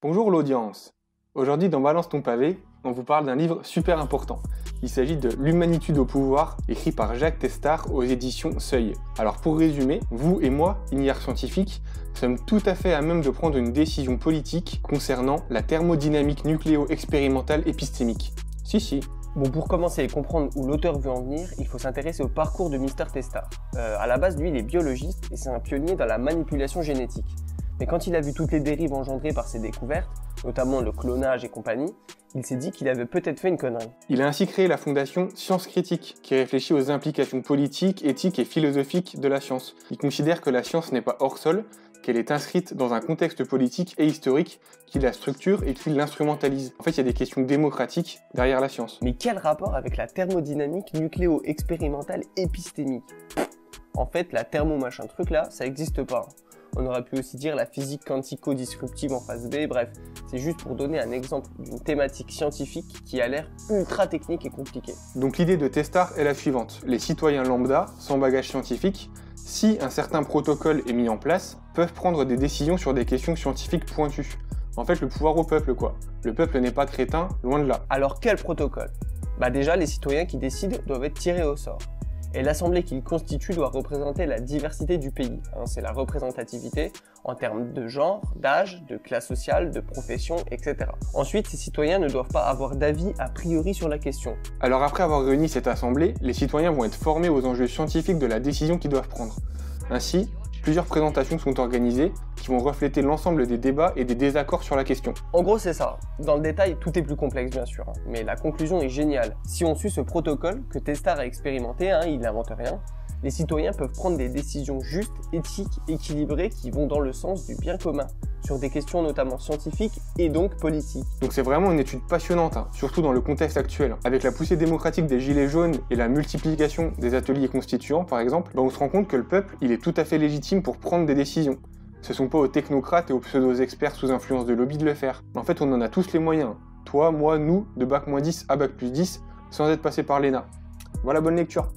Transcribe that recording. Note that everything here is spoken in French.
Bonjour l'audience. Aujourd'hui dans Balance ton pavé, on vous parle d'un livre super important. Il s'agit de L'humanitude au pouvoir, écrit par Jacques Testard aux éditions Seuil. Alors pour résumer, vous et moi, ignares scientifiques, sommes tout à fait à même de prendre une décision politique concernant la thermodynamique nucléo-expérimentale épistémique. Si. Bon, pour commencer et comprendre où l'auteur veut en venir, il faut s'intéresser au parcours de Mr Testard. À la base, lui, il est biologiste et c'est un pionnier dans la manipulation génétique. Mais quand il a vu toutes les dérives engendrées par ses découvertes, notamment le clonage et compagnie, il s'est dit qu'il avait peut-être fait une connerie. Il a ainsi créé la fondation Science Critique, qui réfléchit aux implications politiques, éthiques et philosophiques de la science. Il considère que la science n'est pas hors sol, qu'elle est inscrite dans un contexte politique et historique, qui la structure et qui l'instrumentalise. En fait, il y a des questions démocratiques derrière la science. Mais quel rapport avec la thermodynamique nucléo-expérimentale épistémique? En fait, la thermo-machin truc là, ça n'existe pas. On aurait pu aussi dire la physique quantico-disruptive en phase B, bref, c'est juste pour donner un exemple d'une thématique scientifique qui a l'air ultra technique et compliquée. Donc l'idée de Testard est la suivante. Les citoyens lambda, sans bagage scientifique, si un certain protocole est mis en place, peuvent prendre des décisions sur des questions scientifiques pointues. En fait, le pouvoir au peuple, quoi. Le peuple n'est pas crétin, loin de là. Alors quel protocole? Déjà, les citoyens qui décident doivent être tirés au sort. Et l'assemblée qu'ils constituent doit représenter la diversité du pays. C'est la représentativité en termes de genre, d'âge, de classe sociale, de profession, etc. Ensuite, ces citoyens ne doivent pas avoir d'avis a priori sur la question. Alors après avoir réuni cette assemblée, les citoyens vont être formés aux enjeux scientifiques de la décision qu'ils doivent prendre. Ainsi, plusieurs présentations sont organisées qui vont refléter l'ensemble des débats et des désaccords sur la question. En gros, c'est ça. Dans le détail, tout est plus complexe bien sûr, mais la conclusion est géniale. Si on suit ce protocole que Testard a expérimenté, il n'invente rien, les citoyens peuvent prendre des décisions justes, éthiques, équilibrées qui vont dans le sens du bien commun, sur des questions notamment scientifiques et donc politiques. Donc c'est vraiment une étude passionnante, surtout dans le contexte actuel. Avec la poussée démocratique des gilets jaunes et la multiplication des ateliers constituants par exemple, on se rend compte que le peuple, il est tout à fait légitime pour prendre des décisions. Ce sont pas aux technocrates et aux pseudo-experts sous influence de lobby de le faire. En fait, on en a tous les moyens. Toi, moi, nous, de bac-10 à bac+10, sans être passé par l'ENA. Voilà, bonne lecture.